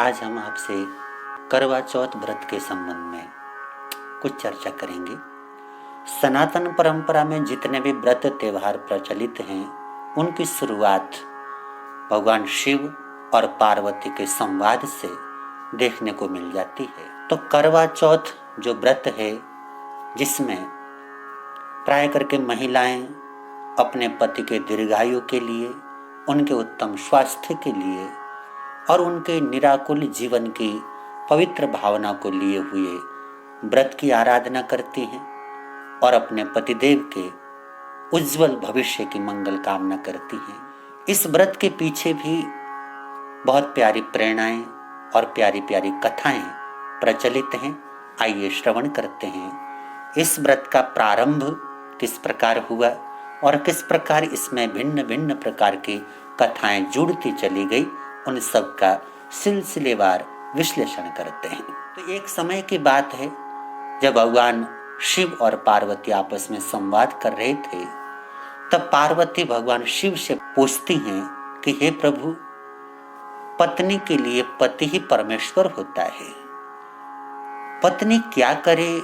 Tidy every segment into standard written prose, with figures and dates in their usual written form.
आज हम आपसे करवा चौथ व्रत के संबंध में कुछ चर्चा करेंगे। सनातन परंपरा में जितने भी व्रत त्योहार प्रचलित हैं, उनकी शुरुआत भगवान शिव और पार्वती के संवाद से देखने को मिल जाती है। तो करवा चौथ जो व्रत है, जिसमें प्राय करके महिलाएं अपने पति के दीर्घायु के लिए, उनके उत्तम स्वास्थ्य के लिए और उनके निराकुल जीवन की पवित्र भावना को लिए हुए व्रत की आराधना करती हैं और अपने पतिदेव के उज्जवल भविष्य की मंगल कामना करती हैं। इस व्रत के पीछे भी बहुत प्यारी प्रेरणाएं और प्यारी प्यारी कथाएं प्रचलित हैं। आइए श्रवण करते हैं इस व्रत का प्रारंभ किस प्रकार हुआ और किस प्रकार इसमें भिन्न भिन्न प्रकार की कथाएं जुड़ती चली गई, उन सब का सिलसिलेवार विश्लेषण करते हैं। तो एक समय की बात है, जब भगवान शिव और पार्वती आपस में संवाद कर रहे थे, तब पार्वती भगवान शिव से पूछती हैं कि हे प्रभु, पत्नी के लिए पति ही परमेश्वर होता है। पत्नी क्या करे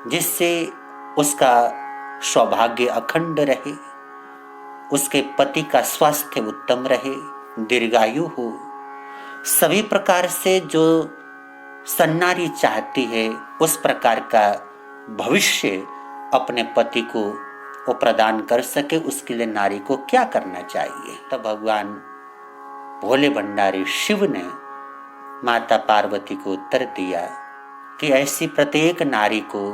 जिससे उसका सौभाग्य अखंड रहे, उसके पति का स्वास्थ्य उत्तम रहे, दीर्घायु हो। सभी प्रकार से जो सन्नारी चाहती है, उस प्रकार का भविष्य अपने पति को वो प्रदान कर सके, उसके लिए नारी को क्या करना चाहिए। तब भगवान भोले भंडारी शिव ने माता पार्वती को उत्तर दिया कि ऐसी प्रत्येक नारी को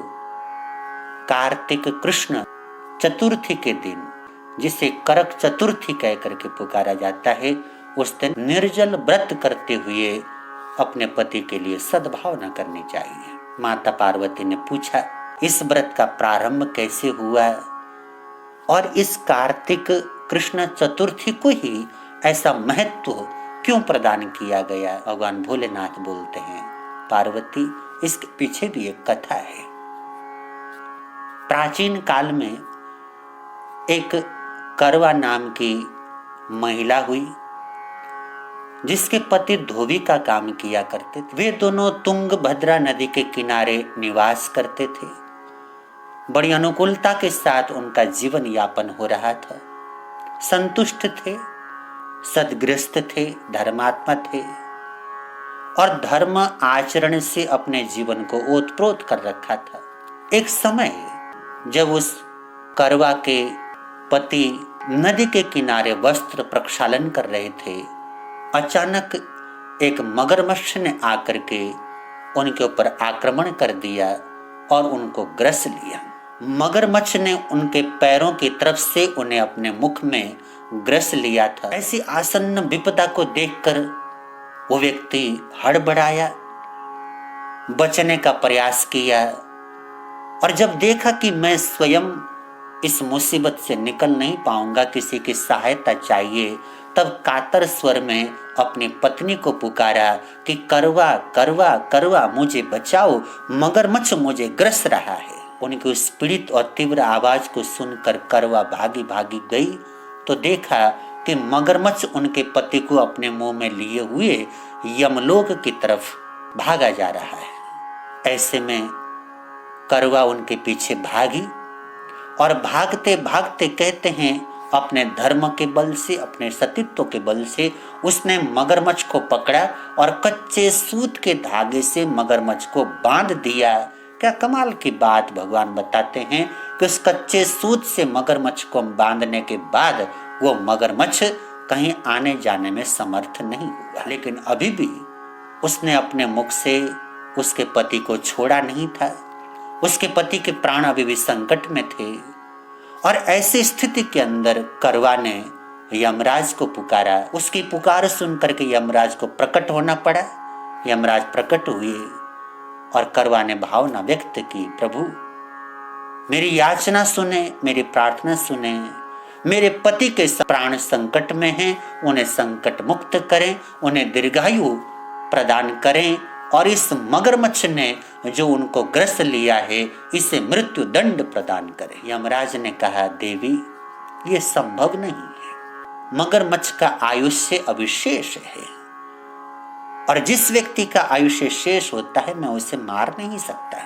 कार्तिक कृष्ण चतुर्थी के दिन, जिसे करक चतुर्थी कह करके पुकारा जाता है, उस दिन निर्जल व्रत करते हुए अपने पति के लिए सद्भावना करनी चाहिए। माता पार्वती ने पूछा, इस व्रत का प्रारंभ कैसे हुआ और इस कार्तिक कृष्ण चतुर्थी को ही ऐसा महत्व क्यों प्रदान किया गया। भगवान भोलेनाथ बोलते हैं, पार्वती, इसके पीछे भी एक कथा है। प्राचीन काल में एक करवा नाम की महिला हुई, जिसके पति धोबी का काम किया करते थे। वे दोनों तुंगभद्रा नदी के किनारे निवास करते थे। बड़ी अनुकूलता के साथ उनका जीवन यापन हो रहा था। संतुष्ट थे, सद्गृहस्थ थे, धर्मात्मा थे और धर्म आचरण से अपने जीवन को ओतप्रोत कर रखा था। एक समय जब उस करवा के पति नदी के किनारे वस्त्र प्रक्षालन कर रहे थे, अचानक एक मगरमच्छ ने आकर के उनके ऊपर आक्रमण कर दिया और उनको ग्रस लिया। मगरमच्छ ने उनके पैरों की तरफ से उन्हें अपने मुख में ग्रस लिया था। ऐसी आसन्न विपदा को देखकर वो व्यक्ति हड़बड़ाया, बचने का प्रयास किया और जब देखा कि मैं स्वयं इस मुसीबत से निकल नहीं पाऊंगा, किसी की सहायता चाहिए, तब कातर स्वर में अपनी पत्नी को पुकारा कि करवा करवा करवा, मुझे बचाओ, मगरमच्छ मुझे ग्रस रहा है। उनकी उस पीड़ित और तीव्र आवाज को सुनकर करवा भागी भागी गई तो देखा कि मगरमच्छ उनके पति को अपने मुंह में लिए हुए यमलोक की तरफ भागा जा रहा है। ऐसे में करवा उनके पीछे भागी और भागते भागते कहते हैं, अपने धर्म के बल से, अपने सतीत्व के बल से उसने मगरमच्छ को पकड़ा और कच्चे सूत के धागे से मगरमच्छ को बांध दिया। क्या कमाल की बात। भगवान बताते हैं कि उस कच्चे सूत से मगरमच्छ को बांधने के बाद वो मगरमच्छ कहीं आने जाने में समर्थ नहीं हुआ, लेकिन अभी भी उसने अपने मुख से उसके पति को छोड़ा नहीं था। उसके पति के प्राण अभी भी संकट में थे और ऐसी स्थिति के अंदर करवा ने यमराज को पुकारा। उसकी पुकार सुनकर के यमराज को प्रकट होना पड़ा। यमराज प्रकट हुए और करवा ने भावना व्यक्त की, प्रभु मेरी याचना सुने, मेरी प्रार्थना सुने, मेरे पति के प्राण संकट में हैं, उन्हें संकट मुक्त करें, उन्हें दीर्घायु प्रदान करें और इस मगरमच्छ ने जो उनको ग्रस लिया है, इसे मृत्यु दंड प्रदान करें। यमराज ने कहा, देवी ये संभव नहीं है, मगरमच्छ का आयुष्य अविशेष है, और जिस व्यक्ति का आयुष्य शेष होता है मैं उसे मार नहीं सकता,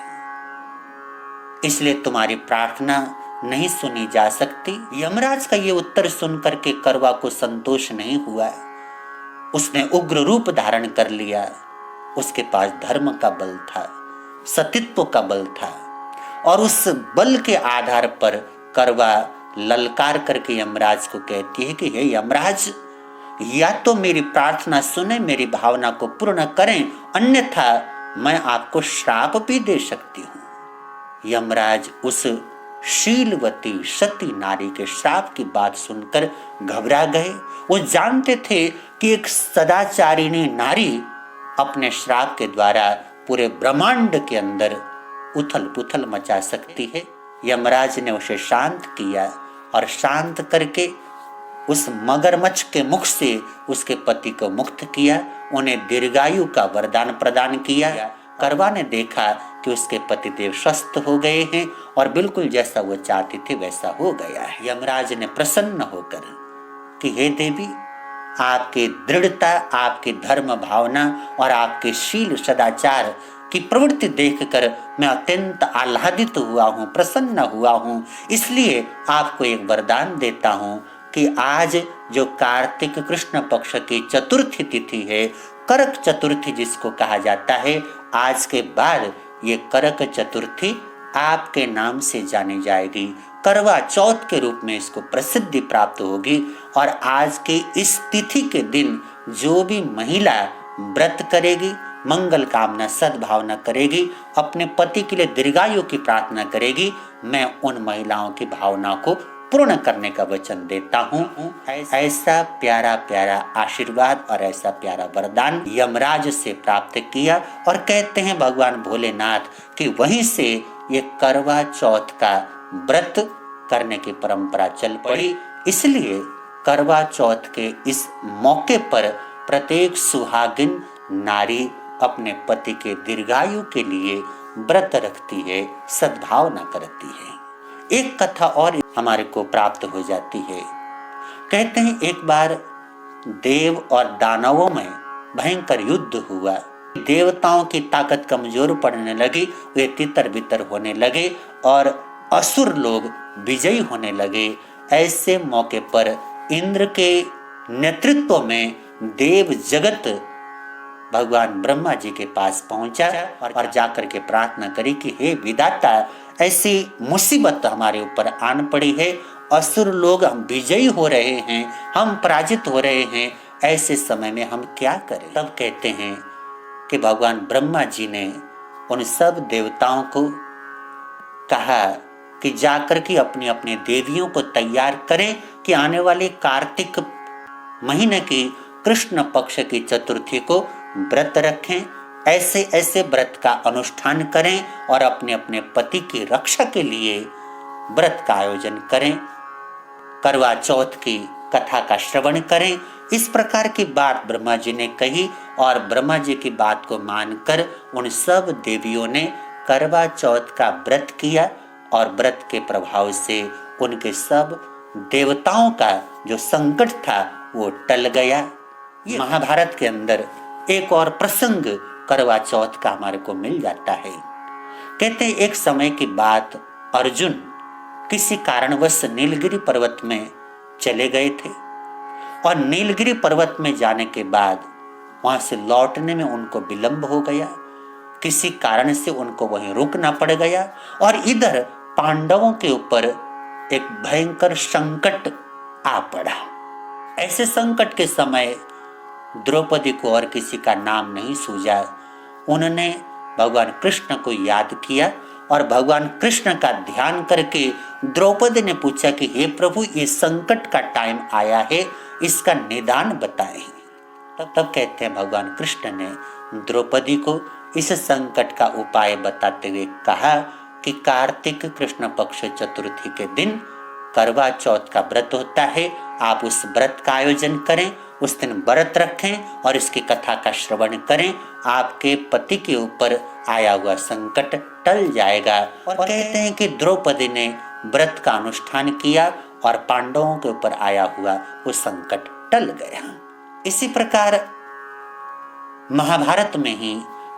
इसलिए तुम्हारी प्रार्थना नहीं सुनी जा सकती। यमराज का ये उत्तर सुनकर के करवा को संतोष नहीं हुआ। उसने उग्र रूप धारण कर लिया। उसके पास धर्म का बल था, सतीत्व का बल था, और उस बल के आधार पर करवा ललकार करके यमराज को कहती है कि हे यमराज, या तो मेरी प्रार्थना सुने, मेरी भावना को पूर्ण करें, अन्यथा मैं आपको श्राप भी दे सकती हूं। यमराज उस शीलवती सती नारी के श्राप की बात सुनकर घबरा गए। वो जानते थे कि एक सदाचारिणी नारी अपने श्राप के द्वारा पूरे ब्रह्मांड के अंदर उथल पुथल मचा सकती है। यमराज ने उसे शांत किया और शांत करके उस मगरमच्छ के मुख से उसके पति को मुक्त किया, उन्हें दीर्घायु का वरदान प्रदान किया। करवा ने देखा कि उसके पतिदेव स्वस्थ हो गए हैं और बिल्कुल जैसा वो चाहती थी वैसा हो गया है। यमराज ने प्रसन्न होकर कि हे देवी, आपकी दृढ़ता, आपकी धर्म भावना और आपके शील सदाचार की प्रवृत्ति देखकर मैं अत्यंत आह्लादित हुआ हूँ, प्रसन्न हुआ हूँ। इसलिए आपको एक वरदान देता हूँ कि आज जो कार्तिक कृष्ण पक्ष की चतुर्थी तिथि है, करक चतुर्थी जिसको कहा जाता है, आज के बाद ये करक चतुर्थी आपके नाम से जानी जाएगी। करवा चौथ के रूप में इसको प्रसिद्धि प्राप्त होगी। और आज के इस तिथि के दिन जो भी महिला व्रत करेगी, मंगल कामना सद्भावना करेगी, अपने पति के लिए दीर्घायु की प्रार्थना करेगी, मैं उन महिलाओं की भावना को पूर्ण करने का वचन देता हूँ। ऐसा प्यारा प्यारा आशीर्वाद और ऐसा प्यारा वरदान यमराज से प्राप्त किया। और कहते हैं भगवान भोलेनाथ कि वहीं से ये करवा चौथ का व्रत करने की परंपरा चल पड़ी। इसलिए करवा चौथ के इस मौके पर प्रत्येक सुहागिन नारी अपने पति के दीर्घायु के लिए व्रत रखती है, सद्भावना करती है। एक कथा और हमारे को प्राप्त हो जाती है। कहते हैं एक बार देव और दानवों में भयंकर युद्ध हुआ। देवताओं की ताकत कमजोर पड़ने लगी, वे तितर बितर होने लगे और असुर लोग विजयी होने लगे। ऐसे मौके पर इंद्र के नेतृत्व में देव जगत भगवान ब्रह्मा जी के पास पहुंचा और जाकर के प्रार्थना करी कि हे विधाता, ऐसी मुसीबत हमारे ऊपर आन पड़ी है, असुर लोग हम विजयी हो रहे हैं, हम पराजित हो रहे हैं, ऐसे समय में हम क्या करें। तब कहते हैं कि भगवान ब्रह्मा जी ने उन सब देवताओं को कहा कि जाकर के अपनी अपनी देवियों को तैयार करें कि आने वाले कार्तिक महीने की कृष्ण पक्ष की चतुर्थी को व्रत रखें, ऐसे ऐसे व्रत का अनुष्ठान करें और अपने अपने पति की रक्षा के लिए व्रत का आयोजन करें, करवा चौथ की कथा का श्रवण करें। इस प्रकार की बात ब्रह्मा जी ने कही और ब्रह्मा जी की बात को मानकर उन सब देवियों ने करवा चौथ का व्रत किया और व्रत के प्रभाव से उनके सब देवताओं का जो संकट था वो टल गया। ये महाभारत के अंदर एक और प्रसंग करवा चौथ का हमारे को मिल जाता है। कहते हैं एक समय की बात, अर्जुन किसी कारणवश नीलगिरी पर्वत में चले गए थे और नीलगिरी पर्वत में जाने के बाद वहां से लौटने में उनको विलंब हो गया। किसी कारण से उनको वहीं रुकना पड़ गया और इधर पांडवों के ऊपर एक भयंकर संकट आ पड़ा। ऐसे संकट के समय द्रौपदी को और किसी का नाम नहीं सूझा। उन्होंने भगवान कृष्ण को याद किया और भगवान कृष्ण का ध्यान करके द्रौपदी ने पूछा कि हे प्रभु, ये संकट का टाइम आया है, इसका निदान बताएं। तब कहते हैं भगवान कृष्ण ने द्रौपदी को इस संकट का उपाय बताते हुए कहा कि कार्तिक कृष्ण पक्ष चतुर्थी के दिन करवा चौथ का व्रत होता है, आप उस व्रत का आयोजन करें, उस दिन व्रत रखें और इसकी कथा का श्रवण करें, आपके पति के ऊपर आया हुआ संकट टल जाएगा। और कहते हैं कि द्रौपदी ने व्रत का अनुष्ठान किया और पांडवों के ऊपर आया हुआ वो संकट टल गया। इसी प्रकार महाभारत में ही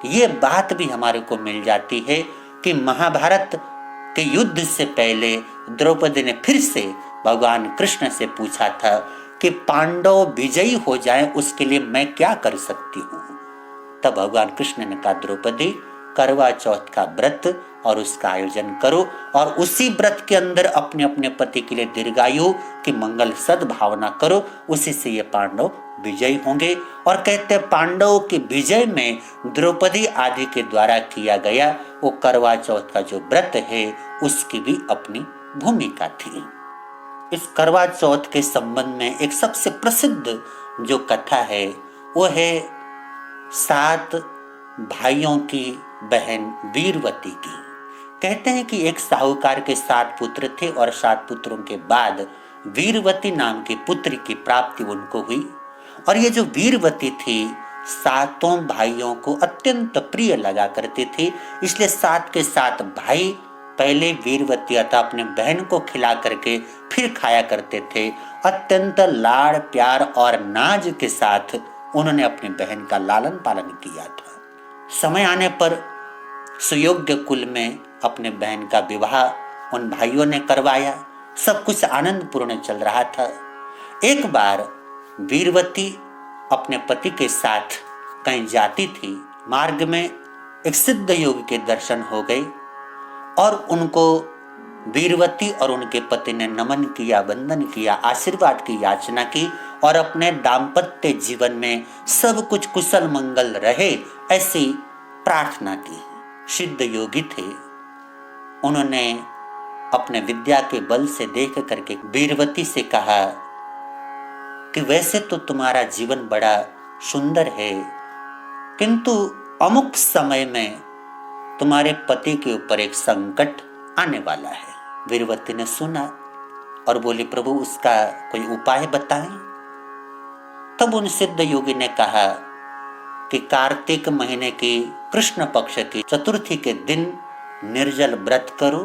ये बात भी हमारे को मिल जाती है कि महाभारत के युद्ध से पहले द्रौपदी ने फिर से भगवान कृष्ण से पूछा था कि पांडव विजयी हो जाएं, उसके लिए मैं क्या कर सकती हूँ। तब भगवान कृष्ण ने कहा, द्रौपदी करवा चौथ का व्रत और उसका आयोजन करो और उसी व्रत के अंदर अपने अपने पति के लिए दीर्घायु की मंगल सद्भावना करो, उसी से ये पांडव विजयी होंगे। और कहते पांडवों के विजय में द्रौपदी आदि के द्वारा किया गया वो करवा चौथ का जो व्रत है उसकी भी अपनी भूमिका थी। इस करवा चौथ के संबंध में एक सबसे प्रसिद्ध जो कथा है वो है 7 भाइयों की बहन वीरवती की। कहते हैं कि एक साहूकार के 7 पुत्र थे और 7 पुत्रों के बाद वीरवती नाम की पुत्री की प्राप्ति उनको हुई। और ये जो वीरवती थी 7 भाइयों को अत्यंत प्रिय लगा करती थी, इसलिए 7 के 7 भाई पहले वीरवती अर्थात अपने बहन को खिला करके फिर खाया करते थे। अत्यंत लाड़ प्यार और नाज के साथ उन्होंने अपनी बहन का लालन पालन किया था। समय आने पर सुयोग्य कुल में अपने बहन का विवाह उन भाइयों ने करवाया। सब कुछ आनंदपूर्ण चल रहा था। एक बार वीरवती अपने पति के साथ कहीं जाती थी, मार्ग में एक सिद्ध योगी के दर्शन हो गए और उनको वीरवती और उनके पति ने नमन किया, वंदन किया, आशीर्वाद की याचना की और अपने दाम्पत्य जीवन में सब कुछ कुशल मंगल रहे ऐसी प्रार्थना की। सिद्ध योगी थे, उन्होंने अपने विद्या के बल से देख करके वीरवती से कहा कि वैसे तो तुम्हारा जीवन बड़ा सुंदर है, किंतु अमुक समय में तुम्हारे पति के ऊपर एक संकट आने वाला है। वीरवती ने सुना और बोली, प्रभु उसका कोई उपाय बताएं। तब उन सिद्ध योगी ने कहा कि कार्तिक महीने की कृष्ण पक्ष की चतुर्थी के दिन निर्जल व्रत करो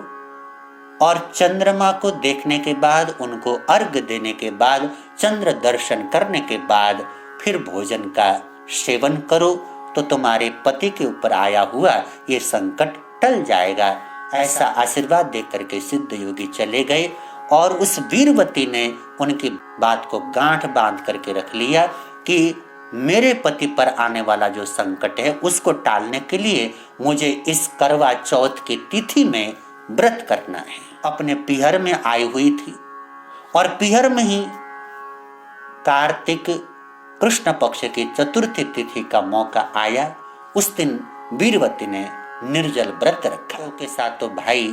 और चंद्रमा को देखने के बाद, उनको अर्घ देने के बाद, चंद्र दर्शन करने के बाद फिर भोजन का सेवन करो तो तुम्हारे पति के ऊपर आया हुआ ये संकट टल जाएगा। ऐसा आशीर्वाद देकर के सिद्ध योगी चले गए और उस वीरवती ने उनकी बात को गांठ बांध करके रख लिया कि मेरे पति पर आने वाला जो संकट है उसको टालने के लिए मुझे इस करवा चौथ की तिथि में व्रत करना है। अपने पिहर में आई हुई थी और पिहर में ही कार्तिक कृष्ण पक्ष की चतुर्थी तिथि का मौका आया। उस दिन वीरवती ने निर्जल व्रत रखा। के साथ तो भाई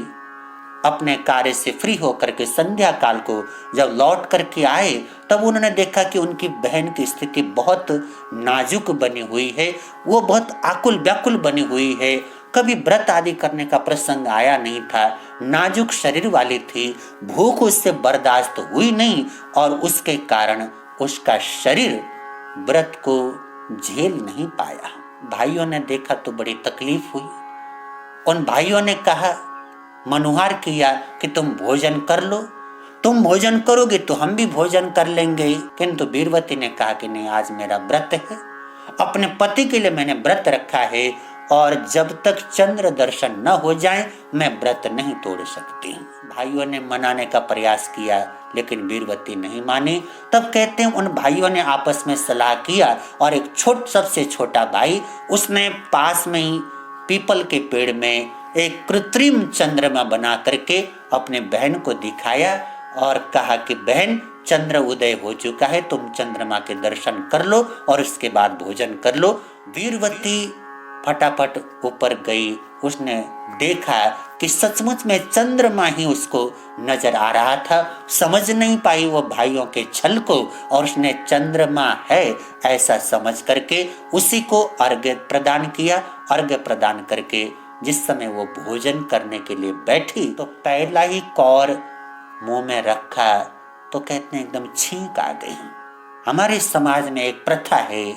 अपने कार्य से फ्री होकर के संध्या काल को जब लौट करके आए तब उन्होंने देखा कि उनकी बहन की स्थिति बहुत नाजुक बनी हुई है, वो बहुत आकुल व्याकुल बनी हुई है। कभी व्रत आदि करने का प्रसंग आया नहीं था, नाजुक शरीर वाली थी, भूख उससे बर्दाश्त हुई नहीं और उसके कारण उसका शरीर व्रत को झेल नहीं पाया। भाइयों ने देखा तो बड़ी तकलीफ हुई। उन भाइयों ने कहा, मनुहार किया कि तुम भोजन कर लो, तुम भोजन करोगे तो हम भी भोजन कर लेंगे। किंतु वीरवती ने कहा कि नहीं, आज मेरा व्रत है, अपने पति के लिए मैंने व्रत रखा है और जब तक चंद्र दर्शन न हो जाए मैं व्रत नहीं तोड़ सकती। भाइयों ने मनाने का प्रयास किया लेकिन वीरवती नहीं मानी। तब कहते हैं उन भाइयों ने आपस में सलाह किया और एक सबसे छोटा भाई उसने पास में ही पीपल के पेड़ में एक कृत्रिम चंद्रमा बना करके अपने बहन को दिखाया और कहा कि बहन, चंद्र उदय हो चुका है, तुम चंद्रमा के दर्शन कर लो और उसके बाद भोजन कर लो। वीरवती फटाफट ऊपर गई, उसने देखा कि सचमुच में चंद्रमा ही उसको नजर आ रहा था। समझ नहीं पाई वो भाइयों के छल को और उसने चंद्रमा है ऐसा समझ करके उसी को अर्घ्य प्रदान किया। अर्घ्य प्रदान करके जिस समय वो भोजन करने के लिए बैठी तो पहला ही कौर मुंह में रखा तो कहते हैं एकदम छींक आ गई। हमारे समाज में एक प्रथा है,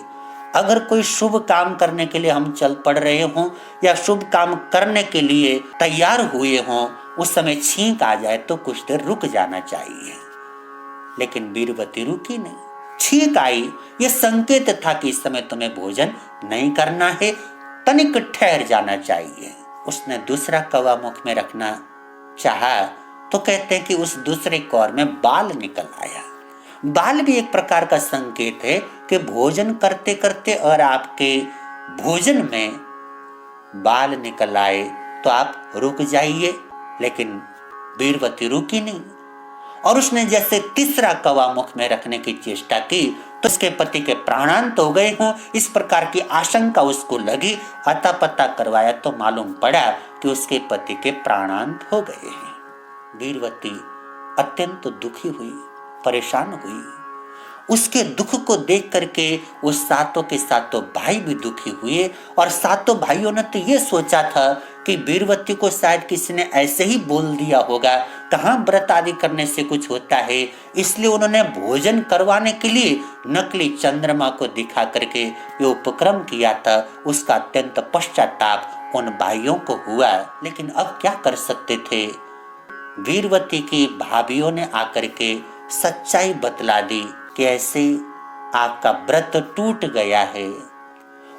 अगर कोई शुभ काम करने के लिए हम चल पड़ रहे हों या शुभ काम करने के लिए तैयार हुए हों, उस समय छींक आ जाए तो कुछ देर रुक जाना चाहिए। लेकिन वीरवती रुकी नहीं, छींक आई, यह संकेत था कि इस समय तुम्हें भोजन नहीं करना है, तनिक ठहर जाना चाहिए। उसने दूसरा कौवा मुख में रखना चाहा तो कहते हैं कि उस दूसरे कौर में बाल निकल आया। बाल भी एक प्रकार का संकेत है कि भोजन करते करते और आपके भोजन में बाल निकल आए तो आप रुक जाइए, लेकिन वीरवती रुकी नहीं और उसने जैसे तीसरा कौवा मुख में रखने की चेष्टा की तो उसके पति के प्राणांत हो गए हों, इस प्रकार की आशंका उसको लगी। अता पता करवाया तो मालूम पड़ा कि उसके पति के प्राणांत हो गए हैं। वीरवती अत्यंत दुखी हुई, परेशान हुई। उसके दुख को देख करके उस सातों के सातों भाई भी दुखी हुए और सातों भाइयों ने तो ये सोचा था कि वीरवती को शायद किसी ने ऐसे ही बोल दिया होगा, कहाँ व्रत आदि करने से कुछ होता है, इसलिए उन्होंने भोजन करवाने के लिए नकली चंद्रमा को दिखा करके ये उपक्रम किया था। उसका अत्यंत पश्चाताप उन भाइयों को हुआ, लेकिन अब क्या कर सकते थे। वीरवती की भाभियों ने आकर के सच्चाई बतला दी कि ऐसे आपका व्रत टूट गया है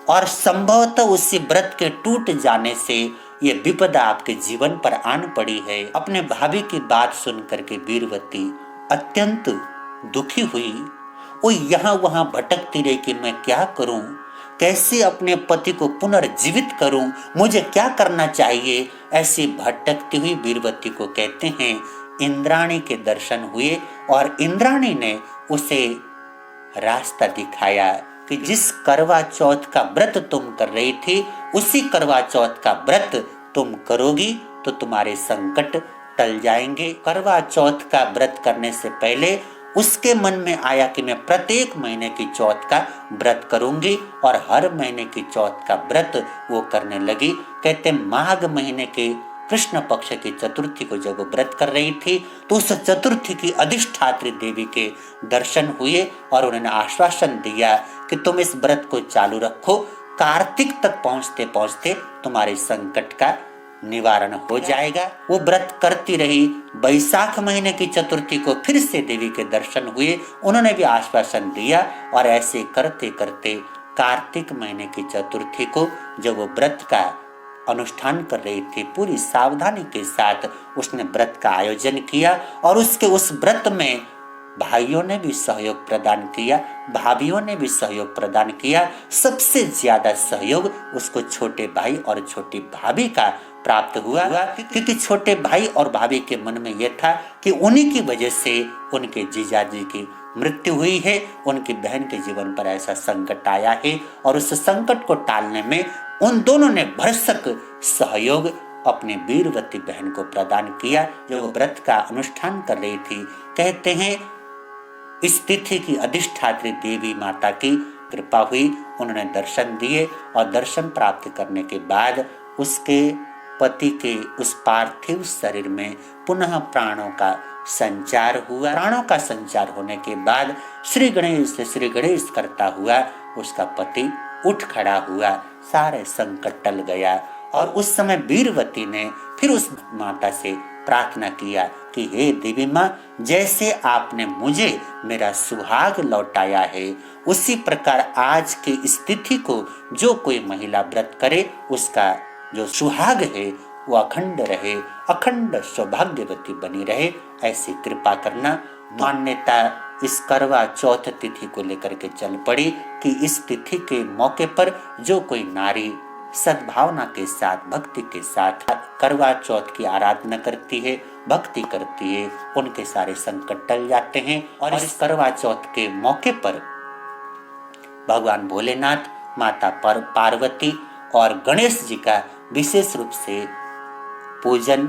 और संभवतः उसी व्रत के टूट जाने से ये विपदा आपके जीवन पर आन पड़ी है। अपने भाभी की बात सुन करके वीरवती अत्यंत दुखी हुई। वो यहाँ वहां भटकती रही कि मैं क्या करूं, कैसे अपने पति को पुनर्जीवित करूं, मुझे क्या करना चाहिए। ऐसी भटकती हुई वीरवती को कहते हैं इंद्राणी के दर्शन हुए और इंद्राणी ने उसे रास्ता दिखाया कि जिस करवा चौथ का व्रत तुम कर रही थी उसी करवा चौथ का व्रत तुम करोगी तो तुम्हारे संकट टल जाएंगे। करवा चौथ का व्रत करने से पहले उसके मन में आया कि मैं प्रत्येक महीने की चौथ का व्रत करूंगी और हर महीने की चौथ का व्रत वो करने लगी। कहते माघ महीने के कृष्ण पक्ष की चतुर्थी को जब वो व्रत कर रही थी तो उस चतुर्थी की अधिष्ठात्री देवी के दर्शन हुए और उन्होंने आश्वासन दिया कि तुम इस व्रत को चालू रखो, कार्तिक तक पहुंचते पहुंचते तुम्हारे संकट का निवारण हो जाएगा। वो व्रत करती रही। बैसाख महीने की चतुर्थी को फिर से देवी के दर्शन हुए, उन्होंने भी आश्वासन दिया और ऐसे करते करते कार्तिक महीने की चतुर्थी को जब वो व्रत का अनुष्ठान कर रही थी पूरी सावधानी के साथ उसने व्रत का आयोजन किया और उसके उस व्रत में भाइयों ने भी सहयोग प्रदान किया, भाभियों ने भी सहयोग प्रदान किया। सबसे ज्यादा सहयोग उसको छोटे भाई और छोटी भाभी का प्राप्त हुआ क्योंकि छोटे भाई और भाभी के मन में यह था कि उन्हीं की वजह से उनके जीजाजी की मृत्यु हुई है, उनकी बहन के जीवन पर ऐसा संकट आया है और उस संकट को टालने में उन दोनों ने भरसक सहयोग अपने वीरवती बहन को प्रदान किया जो व्रत का अनुष्ठान कर रही थी। कहते हैं इस तिथि की अधिष्ठात्री देवी माता की कृपा हुई, उन्होंने दर्शन दिए और दर्शन प्राप्त करने के बाद उसके पति के उस पार्थिव शरीर में पुनः प्राणों का संचार हुआ। प्राणों का संचार होने के बाद श्री गणेश करता हुआ उसका पति उठ खड़ा हुआ, सारे संकट टल गया और उस समय वीरवती ने फिर उस माता से प्रार्थना किया कि हे देवी माँ, जैसे आपने मुझे मेरा सुहाग लौटाया है उसी प्रकार आज की स्थिति को जो कोई महिला व्रत करे उसका जो सुहाग है वो अखंड रहे, अखंड सौभाग्यवती बनी रहे, ऐसी कृपा करना। मान्यता इस करवा चौथ तिथि को लेकर के चल पड़ी कि इस तिथि के मौके पर जो कोई नारी सद्भावना के साथ भक्ति के साथ करवा चौथ की आराधना करती है, भक्ति करती है, उनके सारे संकट टल जाते हैं। और इस करवा चौथ के मौके पर भगवान भोलेनाथ, माता पार्वती और गणेश जी का विशेष रूप से पूजन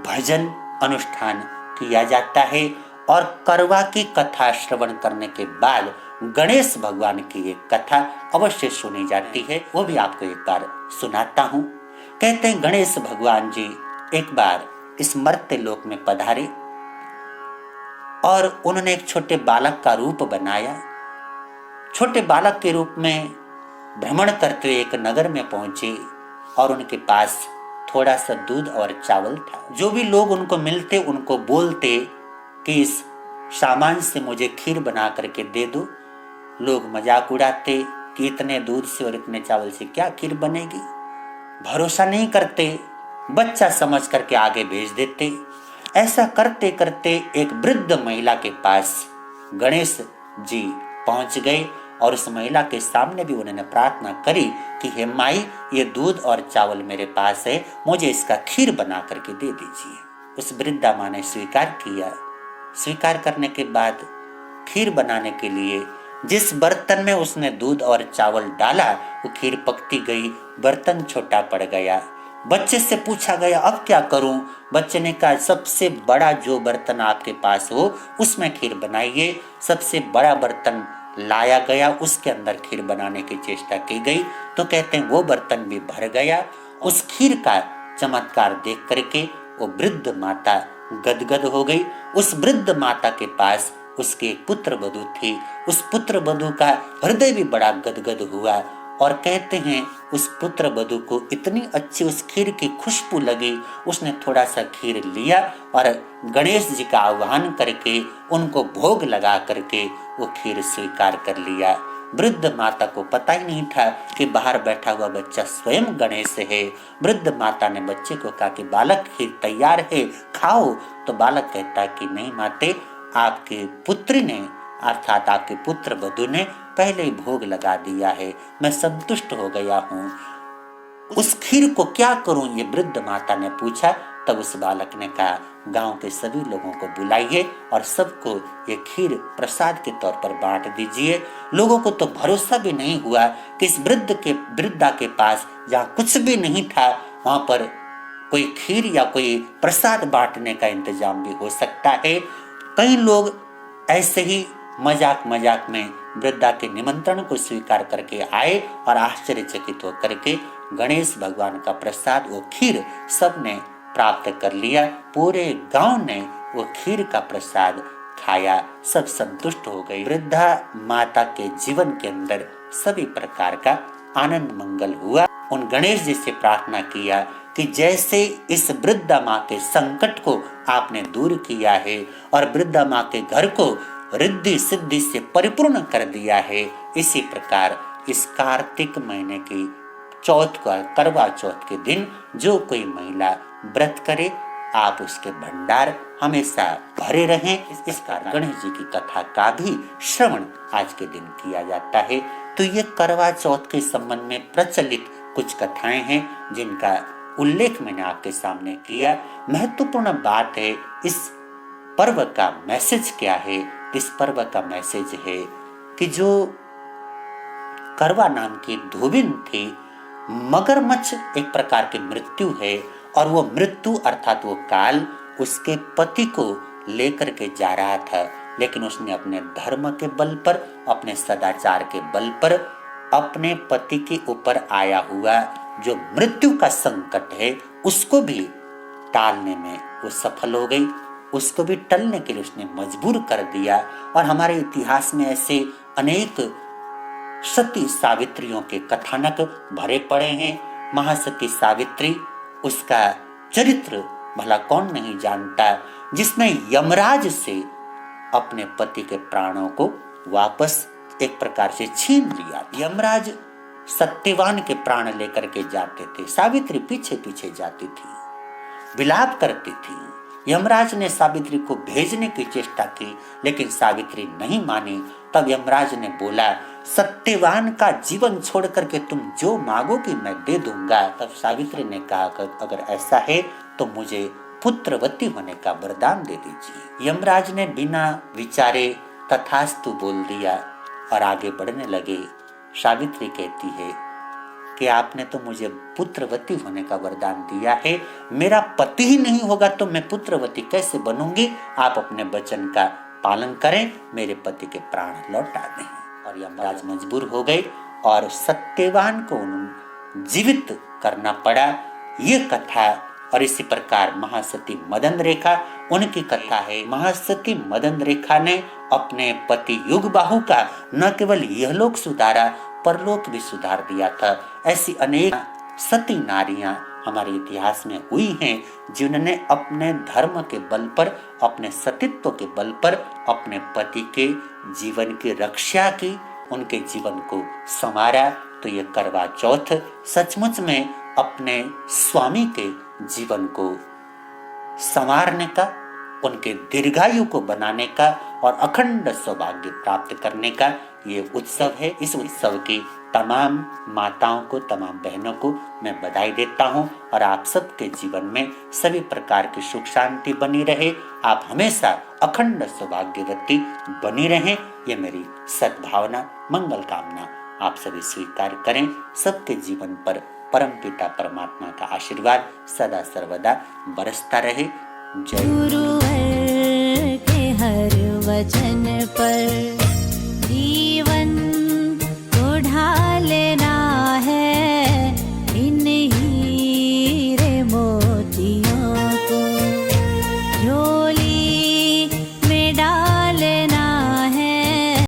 भजन अनुष्ठान किया जाता है और करवा की कथा श्रवण करने के बाद गणेश भगवान की एक कथा अवश्य सुनी जाती है, वो भी आपको एक बार सुनाता हूँ। कहते हैं गणेश भगवान जी एक बार इस मर्त्य लोक में पधारे और उन्होंने एक छोटे बालक का रूप बनाया। छोटे बालक के रूप में भ्रमण करते हुए एक नगर में पहुंचे और उनके पास थोड़ा सा दूध और चावल था। जो भी लोग उनको मिलते उनको बोलते कि इस सामान से मुझे खीर बना करके दे दो। लोग मजाक उड़ाते कि इतने दूध से और इतने चावल से क्या खीर बनेगी, भरोसा नहीं करते, बच्चा समझ करके आगे भेज देते। ऐसा करते करते एक वृद्ध महिला के पास गणेश जी पहुंच गए और उस महिला के सामने भी उन्होंने प्रार्थना करी कि हे माई, ये दूध और चावल मेरे पास है, मुझे इसका खीर बना करके दे दीजिए। उस वृद्धा माँ ने स्वीकार किया। स्वीकार करने के बाद खीर बनाने के लिए जिस बर्तन में उसने दूध और चावल डाला वो खीर पकती गई, बर्तन छोटा पड़ गया। बच्चे से पूछा गया अब क्या करूं? बच्चे ने कहा सबसे बड़ा जो बर्तन आपके पास हो उसमें खीर बनाइए। सबसे बड़ा बर्तन लाया गया, उसके अंदर खीर बनाने की चेष्टा की गई तो कहते हैं वो बर्तन भी भर गया। उस खीर का चमत्कार देख करके वो वृद्ध माता गदगद हो गई। उस वृद्ध माता के पास उसके एक पुत्र वधू थी। उस पुत्र वधू का हृदय भी बड़ा गदगद हुआ और कहते हैं उस पुत्र वधू को इतनी अच्छी उस खीर की खुशबू लगी, उसने थोड़ा सा खीर लिया और गणेश जी का आह्वान करके उनको भोग लगा करके वो खीर स्वीकार कर लिया। वृद्ध माता को पता ही नहीं था कि बाहर बैठा हुआ बच्चा स्वयं गणेश है। वृद्ध माता ने बच्चे को कहा कि बालक खीर तैयार है, खाओ। तो बालक कहता है कि नहीं माते, आपके पुत्री ने अर्थात आपके पुत्र वधू ने पहले ही भोग लगा दिया है, मैं संतुष्ट हो गया हूँ। उस खीर को क्या करूं? ये वृद्ध माता ने पूछा। तब उस बालक ने कहा गांव के सभी लोगों को बुलाइए और सबको ये खीर प्रसाद के तौर पर बांट दीजिए। लोगों को तो भरोसा भी नहीं हुआ कि इस वृद्धा के पास जहाँ कुछ भी नहीं था वहां पर कोई खीर या कोई प्रसाद बांटने का इंतजाम भी हो सकता है। कई लोग ऐसे ही मजाक मजाक में वृद्धा के निमंत्रण को स्वीकार करके आए और आश्चर्यचकित होकर के गणेश भगवान का प्रसाद वो खीर सबने प्राप्त कर लिया। पूरे गांव ने वो खीर का प्रसाद खाया, सब संतुष्ट हो गए। वृद्धा माता के जीवन के अंदर सभी प्रकार का आनंद मंगल हुआ। उन गणेश जी से प्रार्थना किया कि जैसे इस वृद्धा माँ के संकट को आपने दूर किया है और वृद्धा माँ के घर को रिद्धि सिद्धि से परिपूर्ण कर दिया है, इसी प्रकार इस कार्तिक महीने की चौथ का करवा चौथ के दिन जो कोई महिला व्रत करे आप उसके भंडार हमेशा भरे रहें। इस कारण गणेश जी की कथा का भी श्रवण आज के दिन किया जाता है। तो ये करवा चौथ के संबंध में प्रचलित कुछ कथाएं हैं जिनका उल्लेख मैंने आपके सामने किया। महत्वपूर्ण बात है इस पर्व का मैसेज क्या है। इस पर्व का मैसेज है कि जो करवा नाम की धोबिन थी, मगरमच्छ एक प्रकार की मृत्यु है और वो मृत्यु अर्थात वो काल उसके पति को लेकर के जा रहा था, लेकिन उसने अपने धर्म के बल पर, अपने सदाचार के बल पर अपने पति के ऊपर आया हुआ जो मृत्यु का संकट है उसको भी टालने में वो सफल हो गई। उसको भी टलने के लिए उसने मजबूर कर दिया। और हमारे इतिहास में ऐसे अनेक सती सावित्रियों के कथानक भरे पड़े हैं। महासती सावित्री, उसका चरित्र भला कौन नहीं जानता, जिसने यमराज से अपने पति के प्राणों को वापस एक प्रकार से छीन लिया। यमराज सत्यवान के प्राण लेकर के जाते थे, सावित्री पीछे पीछे जाती थी, विलाप करती थी। यमराज ने सावित्री को भेजने की चेष्टा की लेकिन सावित्री नहीं मानी। तब यमराज ने बोला सत्यवान का जीवन छोड़ करके तुम जो मांगोगी मैं दे दूंगा। तब सावित्री ने कहा अगर ऐसा है तो मुझे पुत्रवती होने का वरदान दे दीजिए। यमराज ने बिना विचारे तथास्तु बोल दिया और आगे बढ़ने लगे। सावित्री कहती है कि आपने तो मुझे पुत्रवती होने का वरदान दिया है, मेरा पति ही नहीं होगा तो मैं पुत्रवती कैसे बनूंगी। आप अपने वचन का पालन करें, मेरे पति के प्राण लौटा दें। और यमराज मजबूर हो गए और सत्यवान को जीवित करना पड़ा। ये कथा और इसी प्रकार महासती मदन रेखा, उनकी कथा है। महासती मदन रेखा ने अपने पति युगबाहु का न केवल यहलोक सुधारा परलोक भी सुधार दिया था। ऐसी अनेक सती नारियां हमारे इतिहास में हुई हैं, जिन्होंने अपने धर्म के बल पर, अपने सतीत्व के बल पर अपने पति के जीवन की रक्षा की, उनके जीवन को संवारा। तो ये करवा चौथ सचमुच में अपने स्वामी के जीवन को संवारने का, उनके दीर्घायु को बनाने का और अखंड सौभाग्य प्राप्त करने का ये उत्सव है। इस उत्सव की तमाम माताओं को, तमाम बहनों को मैं बधाई देता हूँ और आप सबके जीवन में सभी प्रकार की सुख शांति बनी रहे, आप हमेशा अखंड सौभाग्यवती बनी रहें, ये मेरी सद्भावना, मंगल कामना आप सभी स्वीकार करें। सबके जीवन पर परमपिता परमात्मा का आशीर्वाद सदा सर्वदा बरसता रहे। जय गुरुवर के हर वचन पर